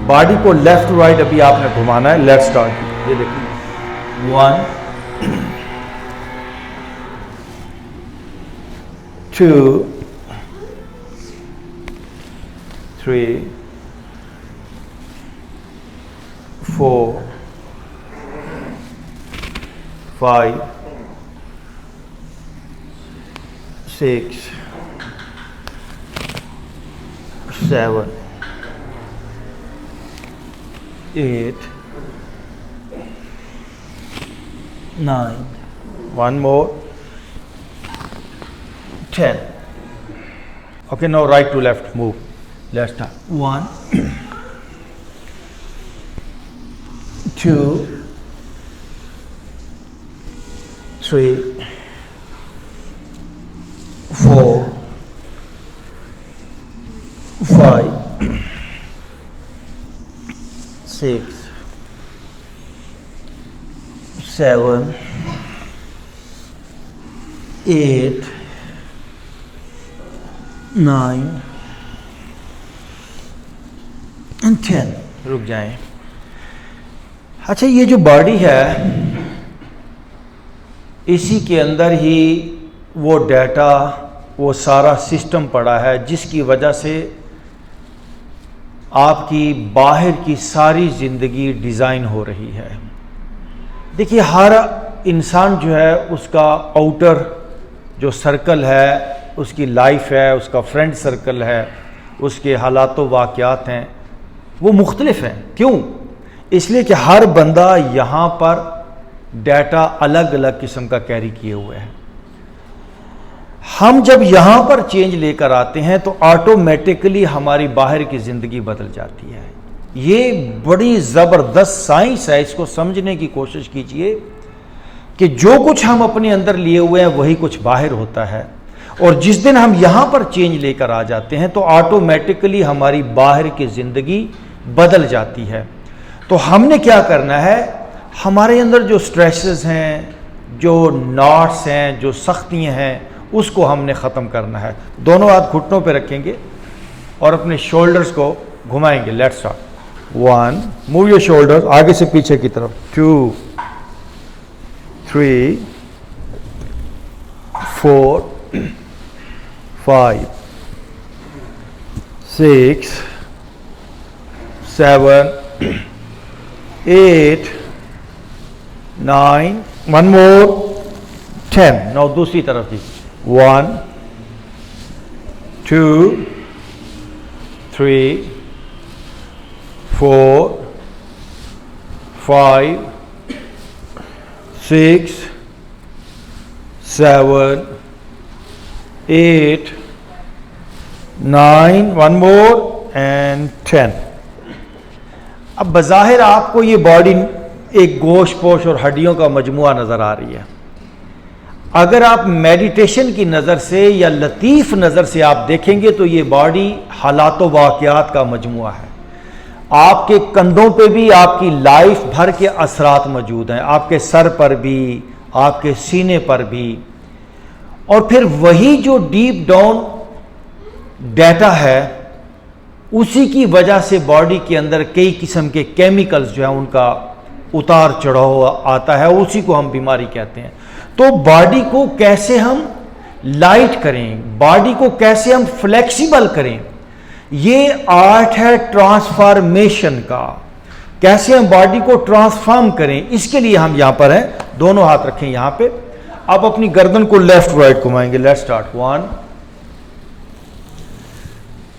Body को left right अभी आपने घुमाना है। Let's start. ये देखिए 1 2 3 4 5 6 7 8 9 one more 10. Okay, now right to left move. Let's start. 1 2 3 4 5 6 7 8 9 and 10. रुक जाएं। अच्छा, ये जो बॉडी है इसी के अंदर ही वो डाटा, वो सारा सिस्टम पड़ा है जिसकी वजह से आपकी बाहर की सारी ज़िंदगी डिज़ाइन हो रही है। देखिए, हर इंसान जो है उसका आउटर जो सर्कल है, उसकी लाइफ है, उसका फ्रेंड सर्कल है, उसके हालात व वाक़यात हैं, वो मुख्तलिफ हैं। क्यों? इसलिए कि हर बंदा यहाँ पर डाटा अलग अलग किस्म का कैरी किए हुए है। हम जब यहाँ पर चेंज लेकर आते हैं तो ऑटोमेटिकली हमारी बाहर की ज़िंदगी बदल जाती है। ये बड़ी ज़बरदस्त साइंस है, इसको समझने की कोशिश कीजिए कि जो कुछ हम अपने अंदर लिए हुए हैं वही कुछ बाहर होता है, और जिस दिन हम यहाँ पर चेंज लेकर आ जाते हैं तो ऑटोमेटिकली हमारी बाहर की ज़िंदगी बदल जाती है। तो हमने क्या करना है, हमारे अंदर जो स्ट्रेसेस हैं, जो नॉट्स हैं, जो सख्तियाँ हैं, उसको हमने ख़त्म करना है। दोनों हाथ घुटनों पे रखेंगे और अपने शोल्डर्स को घुमाएंगे। Let's start. 1 move your shoulders आगे से पीछे की तरफ। 2 3 4 5 6 7 8 9 वन मोर 10। नाउ दूसरी तरफ थी। 1 2 3 4 5 6 7 8 9 वन मोर एंड 10। अब बज़ाहिर आपको ये बॉडी एक गोश्त पोश और हड्डियों का मजमुआ नज़र आ रही है। अगर आप मेडिटेशन की नज़र से या लतीफ़ नज़र से आप देखेंगे तो ये बॉडी हालात व वाक़यात का मजमुआ है। आपके कंधों पे भी आपकी लाइफ भर के असरात मौजूद हैं, आपके सर पर भी, आपके सीने पर भी, और फिर वही जो डीप डाउन डाटा है उसी की वजह से बॉडी के अंदर कई किस्म के केमिकल्स जो है उनका उतार चढ़ाव आता है, उसी को हम बीमारी कहते हैं। तो बॉडी को कैसे हम लाइट करें, बॉडी को कैसे हम फ्लेक्सिबल करें, ये आर्ट है ट्रांसफॉर्मेशन का। कैसे हम बॉडी को ट्रांसफॉर्म करें, इसके लिए हम यहां पर हैं। दोनों हाथ रखें यहां पे। अब अपनी गर्दन को लेफ्ट राइट घुमाएंगे। Let's start. 1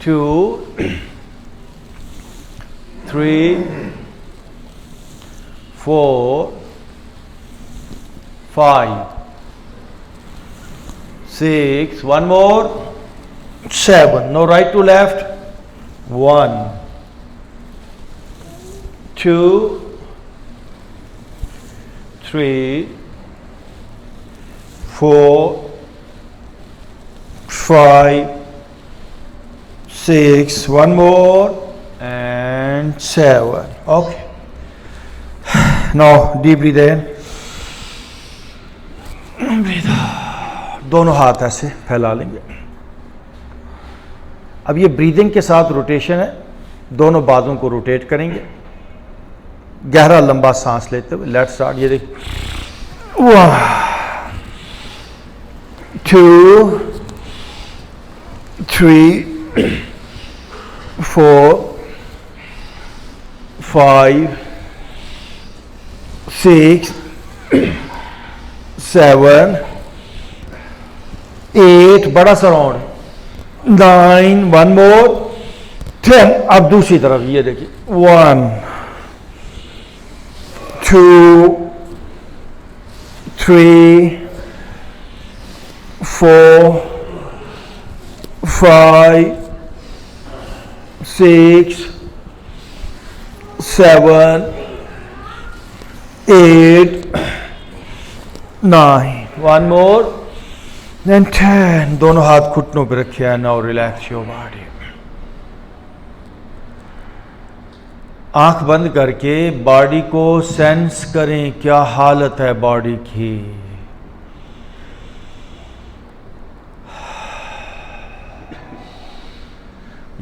2 3 4 5 6 one more 7. Now right to left. 1 2 3 4 5 6 one more and 7. Okay. Now deep breathe in. Breathe out. दोनों हाथ ऐसे फैला लेंगे। अब ये ब्रीदिंग के साथ रोटेशन है। दोनों बाजों को रोटेट करेंगे, गहरा लंबा सांस लेते हुए। Let's start. ये देखिए, 1 2 3 4 5 6 7 8, बड़ा सा राउंड, 9, 1 मोर, 10। अब दूसरी तरफ ये देखिए, 1 2 3 4 5 6 7 8 9, 1 मोर, then 10। दोनों हाथ घुटनों पे रखे हैं। Now relax your body. आंख बंद करके बॉडी को सेंस करें, क्या हालत है बॉडी की।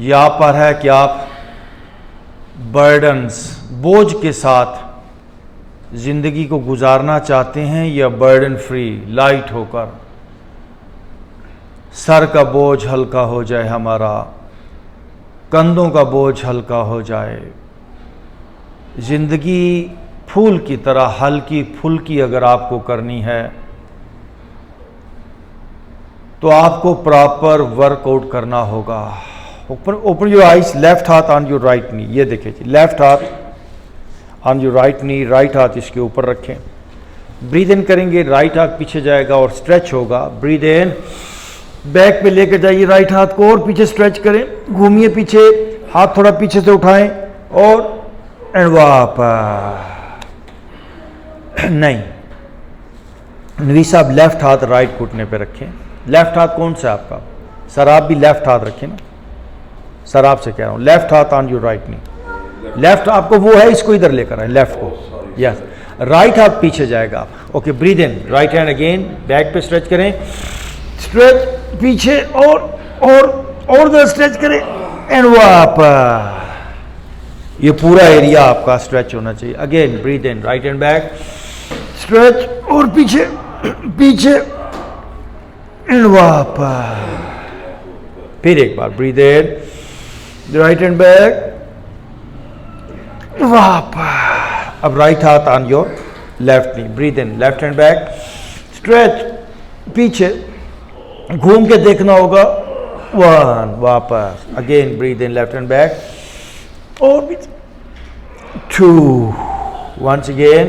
यहां पर है कि आप बर्डन्स, बोझ के साथ जिंदगी को गुजारना चाहते हैं या बर्डन फ्री, लाइट होकर। सर का बोझ हल्का हो जाए, हमारा कंधों का बोझ हल्का हो जाए। जिंदगी फूल की तरह हल्की फुल्की अगर आपको करनी है तो आपको प्रॉपर वर्कआउट करना होगा। ओपन योर आइज, लेफ्ट हाथ ऑन योर राइट नी। ये देखिए जी, लेफ्ट हाथ on your right knee, right हाथ इसके ऊपर रखें। ब्रीद इन करेंगे, राइट हाथ पीछे जाएगा और स्ट्रेच होगा। ब्रीद इन, बैक पे लेके जाइए राइट हाथ को और पीछे स्ट्रेच करें, घूमिए पीछे, हाथ थोड़ा पीछे से उठाएं और एंड वापस। नहीं, नवी साहब लेफ्ट हाथ राइट घुटने पे रखें। लेफ्ट हाथ कौन सा आपका? सर आप भी लेफ्ट हाथ रखें ना। सर आपसे कह रहा हूं, लेफ्ट हाथ on your right knee. Left आपको वो है, इसको इधर लेकर आए, लेफ्ट को। यस, राइट हाथ पीछे जाएगा। Okay, breathe in, right hand again, back पे स्ट्रेच करें, स्ट्रेच पीछे और स्ट्रेच करें एंड वापस। ये पूरा एरिया आपका स्ट्रेच होना चाहिए। Again breathe in, right hand back, stretch और पीछे एंड वापस। फिर एक बार breathe in, right hand back, वापस। अब राइट हाथ on your left knee, breathe in, left hand back, stretch पीछे, घूम के देखना होगा, 1, वापस। Again breathe in, left hand back और 2, वंस अगेन,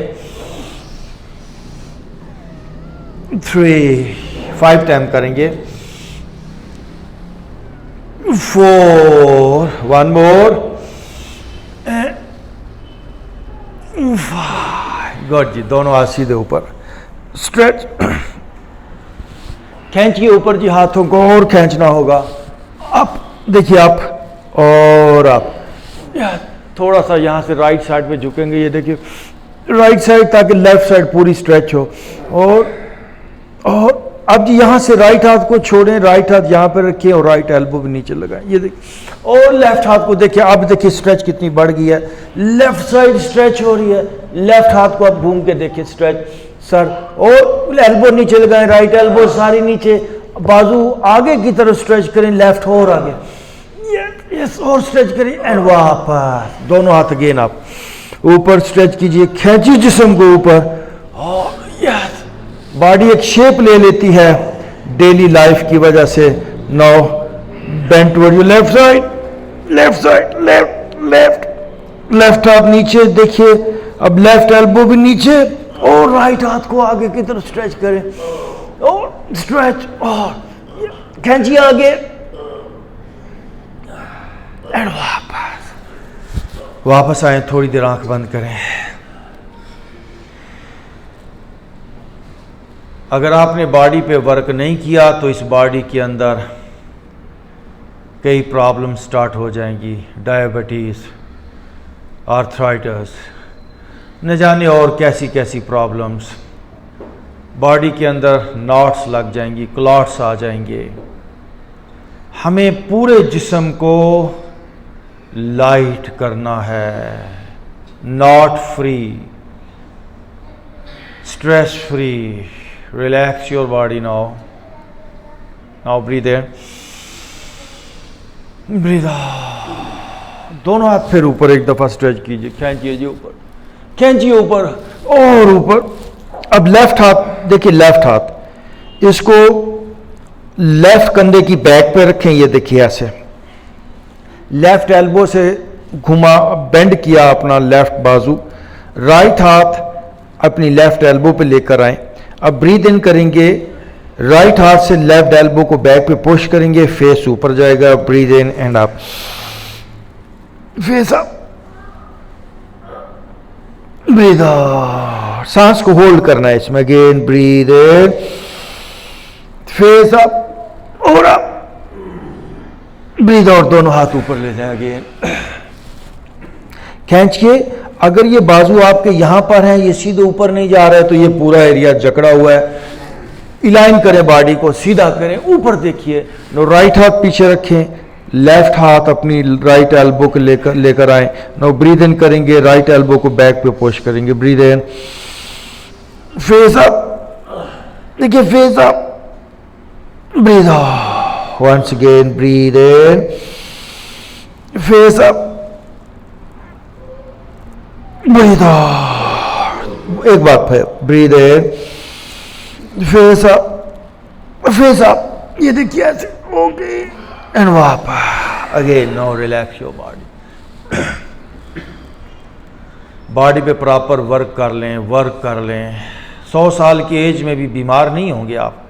3, 5 टाइम करेंगे, 4, 1 मोर, 5। गुड जी, दोनों हाथ सीधे ऊपर, स्ट्रेच, खींचिए ऊपर जी, हाथों को और खींचना होगा। अप देखिए, अप और अप। थोड़ा सा यहाँ से राइट साइड पे झुकेंगे, ये देखिए राइट साइड, ताकि लेफ्ट साइड पूरी स्ट्रेच हो। और अब जी यहाँ से राइट हाथ को छोड़ें, राइट हाथ यहाँ पे रखिए और राइट एल्बो भी नीचे लगाएं, ये देखिए। और लेफ्ट हाथ को देखिए, अब देखिए स्ट्रेच कितनी बढ़ गई है, लेफ्ट साइड स्ट्रेच हो रही है। लेफ्ट हाथ को अब घूम के देखिए, स्ट्रेच सर, और एल्बो नीचे लगाएं, राइट एल्बो सारी नीचे, बाजू आगे की तरफ स्ट्रेच करें, लेफ्ट और आगे, यस, और स्ट्रेच करें एंड वापस। दोनों हाथ अगेन आप ऊपर स्ट्रेच कीजिए, खींचिए जिस्म को ऊपर, और यस, बॉडी एक शेप ले लेती है डेली लाइफ की वजह से। Now bend toward your left side, left side, left हाथ नीचे देखिए, अब लेफ्ट एल्बो भी नीचे, और राइट हाथ को आगे की तरफ स्ट्रेच करें, और स्ट्रेच, और खींचिए आगे एंड वापस आए। थोड़ी देर आंख बंद करें। अगर आपने बॉडी पे वर्क नहीं किया तो इस बॉडी के अंदर कई प्रॉब्लम स्टार्ट हो जाएंगी, डायबिटीज, आर्थराइटिस, न जाने और कैसी कैसी प्रॉब्लम्स। बॉडी के अंदर नॉट्स लग जाएंगी, क्लॉट्स आ जाएंगे। हमें पूरे जिस्म को लाइट करना है, not free, stress free. Relax your body now. Now breathe in, breathe out. दोनों हाथ फिर ऊपर एक दफा स्ट्रेच कीजिए, खींचिए जी ऊपर, खींचिए ऊपर और ऊपर। अब लेफ्ट हाथ देखिए, लेफ्ट हाथ इसको लेफ्ट कंधे की बैक पे रखें, ये देखिए ऐसे। लेफ्ट एल्बो से घुमा, बेंड किया अपना लेफ्ट बाजू। राइट हाथ अपनी लेफ्ट एल्बो पे लेकर आए। अब ब्रीथ इन करेंगे, राइट हाथ से लेफ्ट एल्बो को बैक पे पुश करेंगे, फेस ऊपर जाएगा। Breathe in and up, face up, breathe out. सांस को होल्ड करना है इसमें। Again breathe in, face up और अप, ब्रीथ आउट। दोनों हाथ ऊपर ले जाए। अगेन खींच के, अगर ये बाजू आपके यहां पर है, ये सीधे ऊपर नहीं जा रहा है, तो ये पूरा एरिया जकड़ा हुआ है। इलाइन करें, बॉडी को सीधा करें, ऊपर देखिए। नो राइट हाथ पीछे रखें, लेफ्ट हाथ अपनी राइट एल्बो को लेकर आए। नो ब्रीथ इन करेंगे, राइट एल्बो को बैक पे पुश करेंगे। ब्रीथ इन, फेस अप, देखिए face up, breathe out. Once again breathe in, face up, breathe out. एक बार फिर breathe in, face up, face up, ये देखिए ऐसे। ओके एंड वापस। Again now, relax your body. Body पे प्रॉपर वर्क कर लें, वर्क कर लें। 100 साल की एज में भी बीमार नहीं होंगे आप।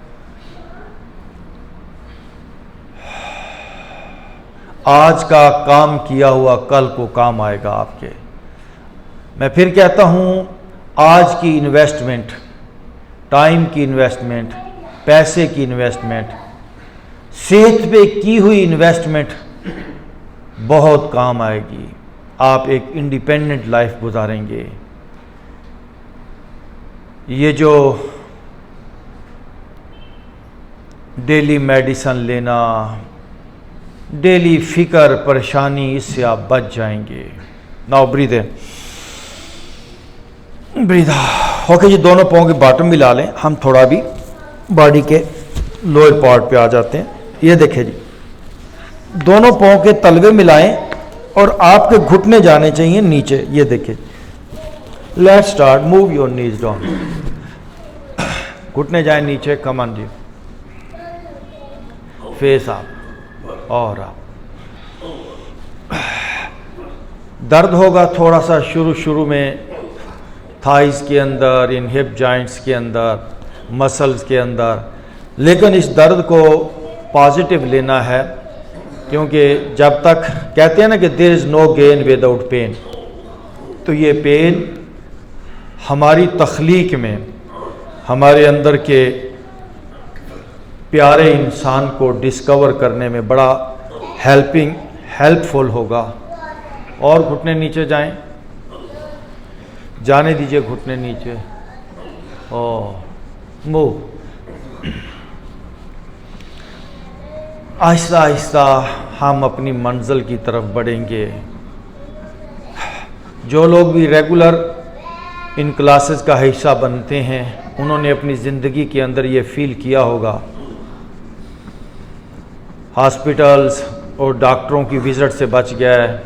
आज का काम किया हुआ कल को काम आएगा आपके। मैं फिर कहता हूं, आज की इन्वेस्टमेंट, टाइम की इन्वेस्टमेंट, पैसे की इन्वेस्टमेंट, सेहत पे की हुई इन्वेस्टमेंट बहुत काम आएगी। आप एक इंडिपेंडेंट लाइफ गुजारेंगे। ये जो डेली मेडिसिन लेना, डेली फिक्र परेशानी, इससे आप बच जाएंगे। Now breathe in, breathe out. Okay जी, दोनों पाँव के बॉटम मिला लें। हम थोड़ा भी बॉडी के लोअर पार्ट पे आ जाते हैं। ये देखें जी, दोनों पाँव के तलवे मिलाएं और आपके घुटने जाने चाहिए नीचे। ये देखें, let's start, move your knees down. घुटने जाए नीचे, कम ऑन जी, फेस आप और आप। दर्द होगा थोड़ा सा शुरू में थाइस के अंदर, इन हिप जॉइंट्स के अंदर, मसल्स के अंदर, लेकिन इस दर्द को पॉजिटिव लेना है, क्योंकि जब तक कहते हैं ना कि there is no gain without pain, तो ये पेन हमारी तख्लीक में, हमारे अंदर के प्यारे इंसान को डिस्कवर करने में बड़ा हेल्पफुल होगा। और घुटने नीचे जाएं, जाने दीजिए घुटने नीचे। और मूव, आहिस्ता आहिस्ता हम अपनी मंजिल की तरफ बढ़ेंगे। जो लोग भी रेगुलर इन क्लासेस का हिस्सा बनते हैं, उन्होंने अपनी ज़िंदगी के अंदर ये फील किया होगा, हॉस्पिटल्स और डॉक्टरों की विज़िट से बच गया है,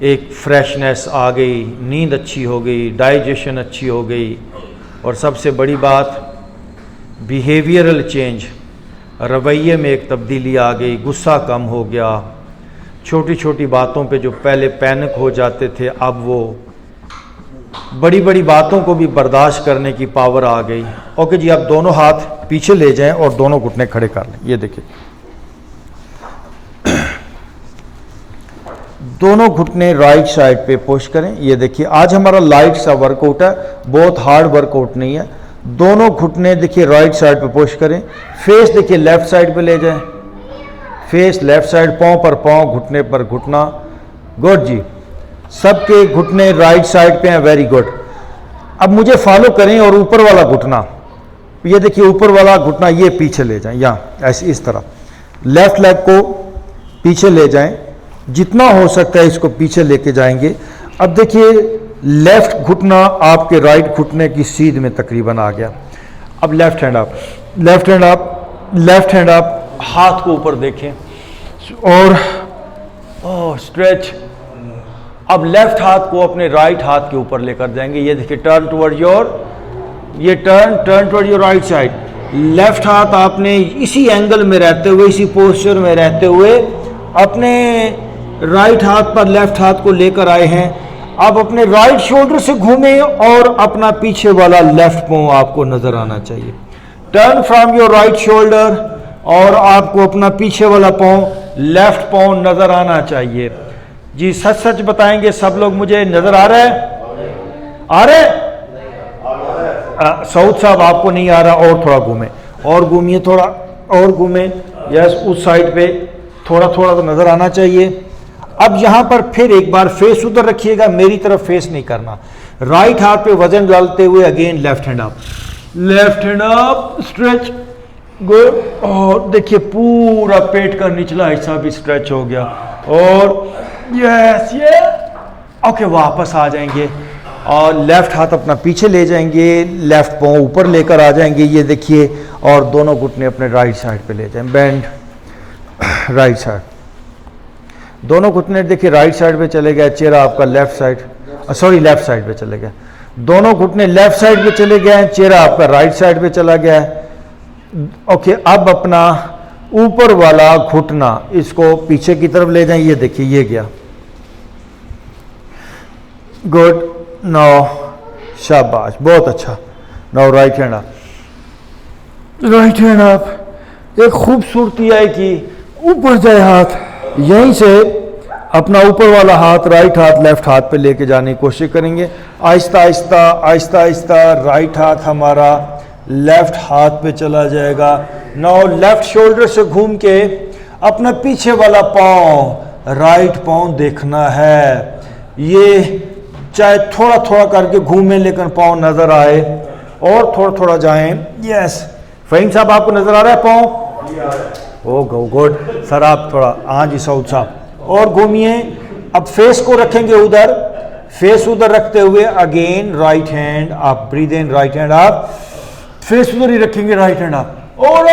एक फ्रेशनेस आ गई, नींद अच्छी हो गई, डाइजेशन अच्छी हो गई, और सबसे बड़ी बात बिहेवियरल चेंज, रवैये में एक तब्दीली आ गई, गुस्सा कम हो गया, छोटी छोटी बातों पे जो पहले पैनिक हो जाते थे, अब वो बड़ी बड़ी बातों को भी बर्दाश्त करने की पावर आ गई। ओके जी, आप दोनों हाथ पीछे ले जाएं और दोनों घुटने खड़े कर लें। ये देखिए, दोनों घुटने राइट साइड पे पुश करें। ये देखिए, आज हमारा लाइट सा वर्कआउट है, बहुत हार्ड वर्कआउट नहीं है। दोनों घुटने देखिए राइट साइड पे पुश करें। फेस देखिए लेफ्ट साइड पे ले जाएं, फेस लेफ्ट साइड, पाँव पर पाँव, घुटने पर घुटना। गुड जी, सबके घुटने राइट साइड पे हैं, वेरी गुड। अब मुझे फॉलो करें और ऊपर वाला घुटना, ये देखिए ऊपर वाला घुटना ये पीछे ले जाएं, यहाँ ऐसे इस तरह। लेफ्ट लेग को पीछे ले जाएं जितना हो सकता है इसको पीछे लेके जाएंगे। अब देखिए लेफ्ट घुटना आपके राइट घुटने की सीध में तकरीबन आ गया। अब left hand up, left hand up, left hand up, हाथ को ऊपर देखें और स्ट्रेच। अब लेफ्ट हाथ को अपने राइट हाथ के ऊपर लेकर जाएंगे। ये देखिए टर्न टुवर्ड योर, ये turn toward your right side. Left हाथ आपने इसी एंगल में रहते हुए, इसी पोस्चर में रहते हुए अपने राइट हाथ पर लेफ्ट हाथ को लेकर आए हैं। अब अपने राइट शोल्डर से घूमें और अपना पीछे वाला लेफ्ट पांव आपको नजर आना चाहिए। Turn from your right shoulder और आपको अपना पीछे वाला पांव, लेफ्ट पांव नजर आना चाहिए। जी सच सच बताएंगे सब लोग, मुझे नजर आ रहा है? आ रहा है? सऊद साहब आपको नहीं आ रहा? और थोड़ा घूमे, और घूमिए, थोड़ा और घूमे। यस, उस साइड पे थोड़ा थोड़ा तो नजर आना चाहिए। अब यहां पर फिर एक बार फेस उधर रखिएगा, मेरी तरफ फेस नहीं करना। राइट हाथ पे वजन डालते हुए again left hand up, left hand up, stretch, good. और देखिए पूरा पेट का निचला हिस्सा भी स्ट्रेच हो गया। और यस ये ओके, वापस आ जाएंगे और लेफ्ट हाथ अपना पीछे ले जाएंगे, लेफ्ट पांव ऊपर लेकर आ जाएंगे, ये देखिए। और दोनों घुटने अपने राइट साइड पे ले जाएं, बेंड राइट साइड। दोनों घुटने देखिए राइट साइड पे चले गए, चेहरा आपका left side, sorry left side पे चले गए। दोनों घुटने लेफ्ट साइड पे चले गए, चेहरा आपका राइट साइड पे चला गया है। ओके, अब अपना ऊपर वाला घुटना इसको पीछे की तरफ ले जाएं, ये देखिए ये गया, गुड। नाउ शाबाश, बहुत अच्छा। Now right hand up, right hand up. एक खूबसूरती है कि ऊपर जाए हाथ, यहीं से अपना ऊपर वाला हाथ, राइट हाथ लेफ्ट हाथ पे लेके जाने की कोशिश करेंगे। आहिस्ता आहिस्ता आहिस्ता आहिस्ता राइट हाथ हमारा लेफ्ट हाथ पे चला जाएगा। नाउ लेफ्ट शोल्डर से घूम के अपना पीछे वाला पांव, राइट पांव देखना है। ये चाहे थोड़ा थोड़ा करके घूमें लेकिन पांव नजर आए, और थोड़ा थोड़ा जाएं। यस, फहीम साहब आपको नजर आ रहा है पांव? ओ गो गुड सर, आप थोड़ा, हाँ जी सऊद साहब, और घूमिए। अब फेस को रखेंगे उधर, फेस उधर रखते हुए अगेन राइट हैंड आप, ब्रीद इन, राइट हैंड आप, फेस उधर ही रखेंगे, राइट हैंड आप, और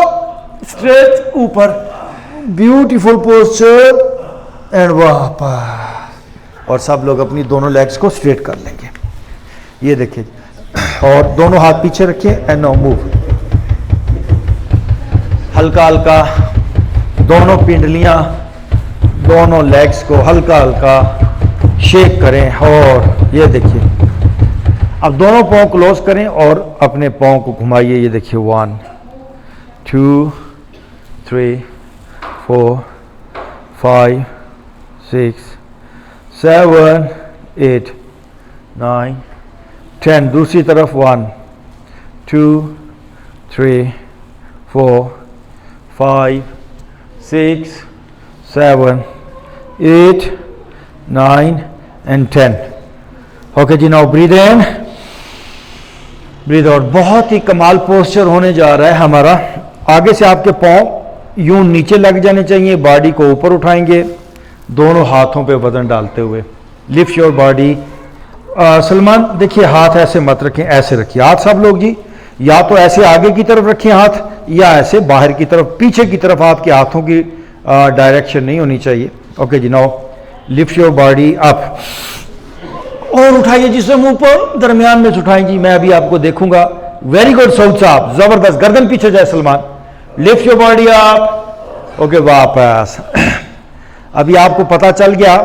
स्ट्रेच ऊपर, ब्यूटीफुल पोस्चर, एंड वापस। और सब लोग अपनी दोनों लेग्स को स्ट्रेट कर लेंगे, ये देखिए। और दोनों हाथ पीछे रखिए एंड नाउ मूव। हल्का हल्का दोनों पिंडलियां, दोनों लेग्स को हल्का हल्का शेक करें। और ये देखिए, अब दोनों पाँव क्लोज करें और अपने पाँव को घुमाइए, ये देखिए 1 2 3 4 5 6 7 8 9 10। दूसरी तरफ 1 2 3 4 5 6 7 8 9 and 10। Okay ji, now breathe in, breathe out. बहुत ही कमाल पोस्चर होने जा रहा है हमारा। आगे से आपके पाँव यूं नीचे लग जाने चाहिए, बॉडी को ऊपर उठाएंगे दोनों हाथों पे वजन डालते हुए। Lift your body. सलमान देखिए, हाथ ऐसे मत रखें, ऐसे रखिए हाथ सब लोग जी, या तो ऐसे आगे की तरफ रखें हाथ, या ऐसे बाहर की तरफ, पीछे की तरफ आपके हाथों की डायरेक्शन नहीं होनी चाहिए। Okay ji, now lift your body up, और उठाइए जिसम ऊपर, दरमियान में उठाएं जी, मैं अभी आपको देखूंगा। वेरी गुड सऊद साहब, जबरदस्त, गर्दन पीछे जाए Salman, lift your body up. Okay, वापस। अभी आपको पता चल गया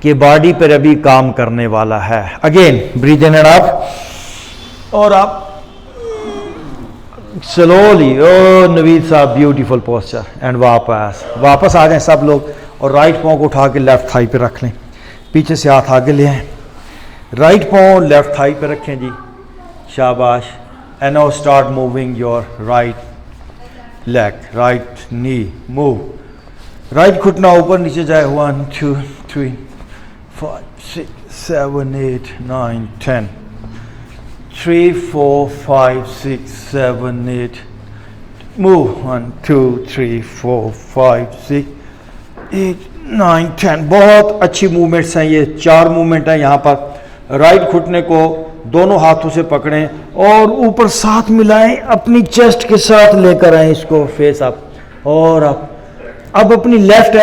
कि बॉडी पर अभी काम करने वाला है। Again breathe in and up, और आप स्लोली, ओ नवीद साहब ब्यूटीफुल पोस्चर, एंड वापस आ जाएं सब लोग। और राइट पाँव को उठा के लेफ्ट थाई पे रख लें, पीछे से हाथ आगे ले आए, राइट पाँव लेफ्ट थाई पे रखें जी, शाबाश। And now start moving your right leg, right knee move, right घुटना ऊपर नीचे जाए। 1 2 3 4 6 7 8 9 10 3 4 5 6 7 8 मूव। 1 2 3 4 5 6 8 9 10। बहुत अच्छी मूवमेंट्स हैं ये, 4 मूवमेंट हैं यहाँ पर। राइट घुटने को दोनों हाथों से पकड़ें और ऊपर साथ मिलाएं, अपनी चेस्ट के साथ लेकर आए इसको, फेस अप और अप। अब अपनी लेफ्ट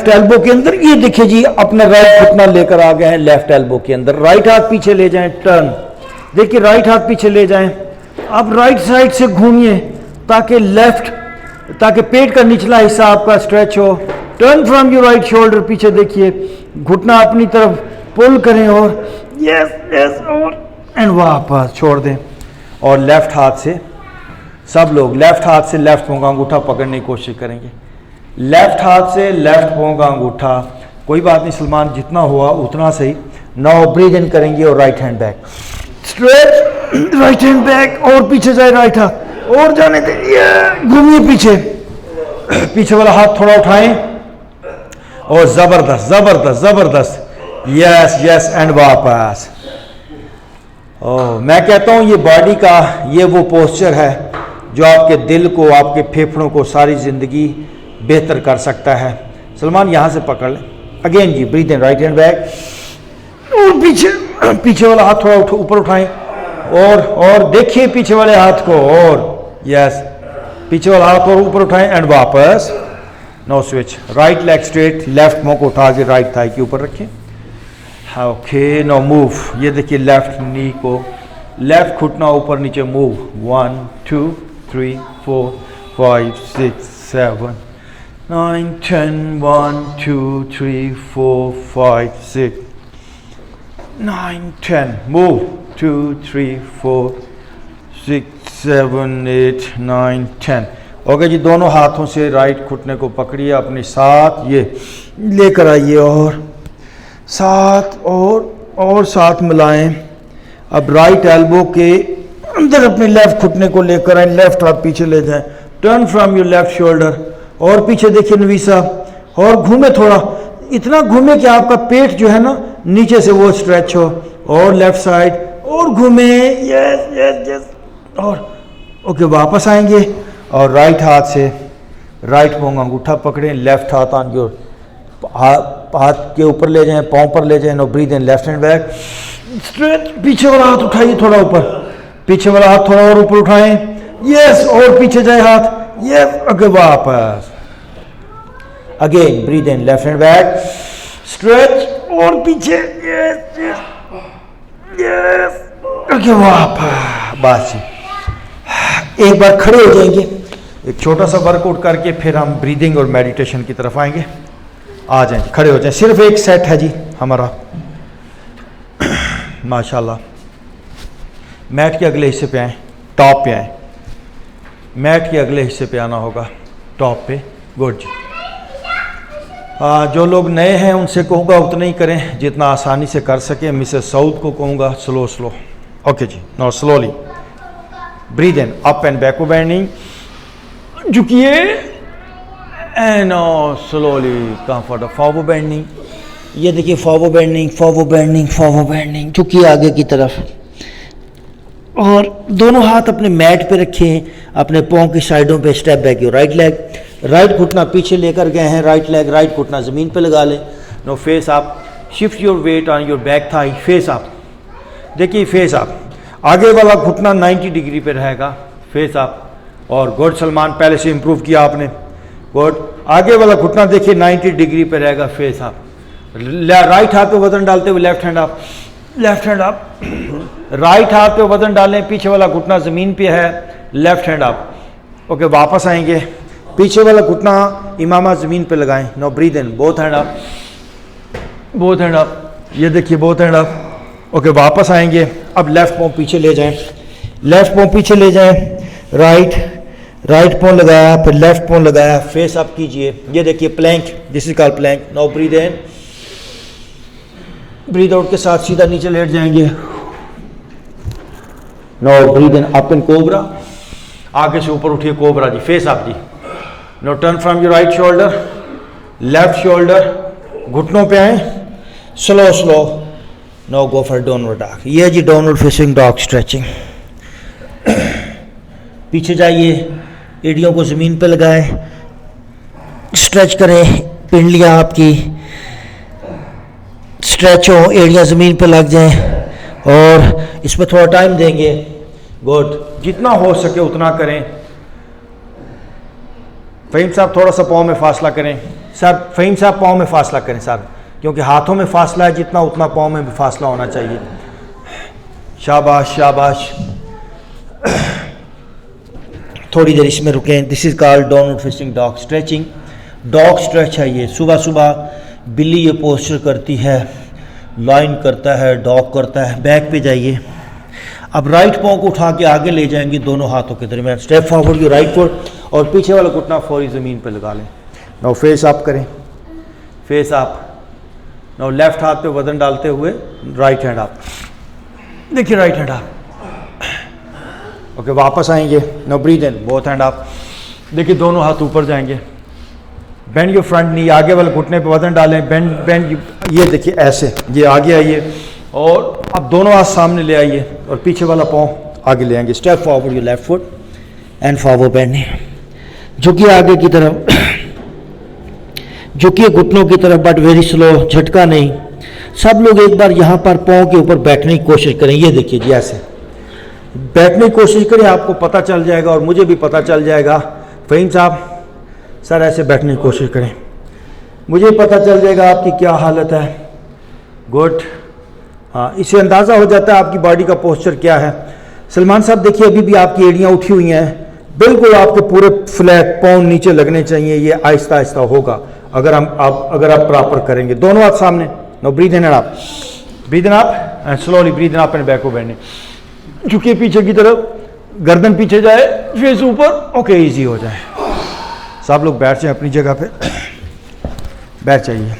एल्बो के अंदर, ये देखिए जी, अपना राइट घुटना लेकर आ गए हैं लेफ्ट एल्बो के अंदर। राइट हाथ पीछे ले जाएं, टर्न, देखिए राइट हाथ पीछे ले जाएं। अब राइट साइड से घूमिए ताकि पेट का निचला हिस्सा आपका स्ट्रेच हो। Turn from your right shoulder, पीछे देखिए, घुटना अपनी तरफ पुल करें और यस यस, और एंड वापस छोड़ दें। और लेफ्ट हाथ से, सब लोग लेफ्ट हाथ से लेफ्ट पांव का अंगूठा पकड़ने की कोशिश करेंगे। लेफ्ट हाथ से लेफ्ट पांव का अंगूठा, कोई बात नहीं सलमान, जितना हुआ उतना सही। नाउ ब्रीथ इन करेंगे और right hand back, straight, right hand back, और पीछे जाए राइट हाथ, और जाने दीजिए, घूमिए पीछे, पीछे वाला हाथ थोड़ा उठाएं और जबरदस्त जबरदस्त जबरदस्त, यस यस, एंड वापस। मैं कहता हूं ये बॉडी का ये वो पोस्चर है जो आपके दिल को, आपके फेफड़ों को सारी जिंदगी बेहतर कर सकता है। सलमान यहां से पकड़ लें, अगेन जी, ब्रीथ इन, राइट हैंड बैक, और पीछे वाला हाथ थोड़ा ऊपर उठाएं और देखिए पीछे वाले हाथ को, और यस, पीछे वाला हाथ और ऊपर उठाएं एंड वापस। Know switch, right leg straight, left मुंह को उठा के राइट थाई के ऊपर रखें। ओके, नो मूव, ये देखिए लेफ्ट नी को, लेफ्ट घुटना ऊपर नीचे मूव, 1 2 3 4 5 6 7 9 10, 1 2 3 4 5 6 9 10, मूव, 2 3 4 6 7 8 9 10। ओके जी, दोनों हाथों से राइट घुटने को पकड़िए अपने साथ, ये लेकर आइए और साथ और साथ मिलाएं। अब राइट एल्बो के अंदर अपने लेफ्ट घुटने को लेकर आए, लेफ्ट हाथ पीछे ले जाएं, turn from your left shoulder, और पीछे देखिए नवीसा, और घूमे थोड़ा, इतना घूमे कि आपका पेट जो है ना नीचे से वो स्ट्रेच हो, और लेफ्ट साइड, और घूमे, यस यस यस, और ओके, वापस आएंगे और राइट हाथ से राइट पांव अंगूठा पकड़ें, लेफ्ट हाथ ऑन योर, हाथ के ऊपर ले जाएं, पांव पर ले जाएं, नो ब्रीथ इन, लेफ्ट हैंड बैक, स्ट्रेट, पीछे वाला हाथ उठाइए थोड़ा ऊपर, पीछे वाला हाथ थोड़ा और ऊपर उठाएं, यस, और पीछे जाए हाथ, यस, ओके, वापस, अगेन ब्रीथ इन, लेफ्ट हैंड बैक, स्ट्रेच, और पीछे, यस यस यस, ओके, वापस। बस एक बार खड़े हो जाएंगे, एक छोटा सा वर्कआउट करके फिर हम ब्रीदिंग और मेडिटेशन की तरफ आएंगे। आ जाएं, खड़े हो जाएं, सिर्फ एक सेट है जी हमारा। माशाल्लाह, मैट के अगले हिस्से पे आए, टॉप पे आए, मैट के अगले हिस्से पे आना होगा, टॉप पे, गुड जी। जो लोग नए हैं उनसे कहूँगा उतना ही करें जितना आसानी से कर सकें। मिसेस साउथ को कहूँगा slow slow, okay ji, now slowly breathe in, up and backward bending, झुकिए and slowly come for the forward bending. ये देखिए forward bending, forward bending, forward bending, झुकिए आगे की तरफ, और दोनों हाथ अपने मैट पे रखें, अपने पाँव की साइडों पे, step back your right leg, right घुटना पीछे लेकर गए हैं, राइट लेग, राइट घुटना ज़मीन पे लगा लें, no face up, shift your weight on your back thigh, face up, देखिए फेस अप, आगे वाला घुटना 90 डिग्री पे रहेगा, फेस अप, और गुड सलमान, पहले से इम्प्रूव किया आपने, गुड, आगे वाला घुटना देखिए 90 डिग्री पे रहेगा, फेस अप, राइट हाथ पे वजन डालते हुए left hand up, left hand up, right हाथ पे वजन डालें, पीछे वाला घुटना ज़मीन पे है, लेफ्ट हैंड अप, ओके, वापस आएंगे, पीछे वाला घुटना इमामा ज़मीन पे लगाएं, now breathe in, both hand up, both hand up, ये देखिए बोथ हैंड अप, ओके, वापस आएंगे। अब लेफ्ट पाँव पीछे ले जाएं, लेफ्ट पाँव पीछे ले जाएं, राइट पाँव लगाया, फिर लेफ्ट पाँव लगाया, फेस अप कीजिए, ये देखिए plank, this is called plank, now breathe in, breathe out के साथ सीधा नीचे लेट जाएंगे, now breathe in, up in cobra, आगे से ऊपर उठिए कोबरा जी, फेस अप जी, no turn from your right shoulder, left shoulder, घुटनों पे आए, slow slow, no go for downward dog, ये जी डाउनवर्ड फेसिंग डॉग स्ट्रेचिंग, पीछे जाइए, एड़ियों को ज़मीन पे लगाएं, स्ट्रेच करें, पिंडलियाँ आपकी स्ट्रेच हो, एड़ियाँ ज़मीन पर लग जाएं, और इसमें थोड़ा टाइम देंगे। गुड, जितना हो सके उतना करें। फ़हीम साहब थोड़ा सा पाँव में फासला करें सर, फ़हीम साहब पाँव में फासला करें सर, क्योंकि हाथों में फासला है जितना, उतना पाँव में भी फासला होना चाहिए। शाबाश शाबाश। थोड़ी देर इसमें रुकें। This is called downward facing dog stretching. Dog stretch है ये। सुबह सुबह बिल्ली ये पोस्चर करती है, लाइन करता है, डॉग करता है। बैक पे जाइए। अब राइट पाँव को उठा के आगे ले जाएंगे दोनों हाथों के दरमियान। Step forward your right foot, और पीछे वाला घुटना फौरी ज़मीन पे लगा लें। नाउ फेस अप करें, फेस अप। नाउ लेफ्ट हाथ पे वजन डालते हुए राइट हैंड अप। देखिए राइट हैंड अप। ओके, वापस आएंगे। Now breathe in, both hand up. देखिए दोनों हाथ ऊपर जाएंगे। बेंड योर फ्रंट नी, आगे वाले घुटने पे वजन डालें। बेंड बेंड, ये देखिए ऐसे, ये आगे आइए, और अब दोनों हाथ सामने ले आइए, और पीछे वाला पाँव आगे ले आएंगे। Step forward your left foot and forward bend. झुकिए आगे की तरफ, झुकिए घुटनों की तरफ, बट वेरी स्लो, झटका नहीं। सब लोग एक बार यहाँ पर पाँव के ऊपर बैठने की कोशिश करें। ये देखिए जी, ऐसे बैठने की कोशिश करें, आपको पता चल जाएगा और मुझे भी पता चल जाएगा। फ़हीम साहब सर ऐसे बैठने की कोशिश करें, मुझे पता चल जाएगा आपकी क्या हालत है। गुड, हाँ, इससे अंदाज़ा हो जाता है आपकी बॉडी का पोस्चर क्या है। सलमान साहब देखिए, अभी भी आपकी एड़ियाँ उठी हुई हैं, बिल्कुल आपके पूरे फ्लैट पाँव नीचे लगने चाहिए। ये आहिस्ता आहिस्ता होगा अगर आप प्रॉपर करेंगे। दोनों हाथ सामने। Now breathe in and up, breathe in up and slowly breathe in up and back bending. झुकिए पीछे की तरफ, गर्दन पीछे जाए, फेस ऊपर। ओके, इजी हो जाए। सब लोग बैठ जाए अपनी जगह पे, बैठ जाइए।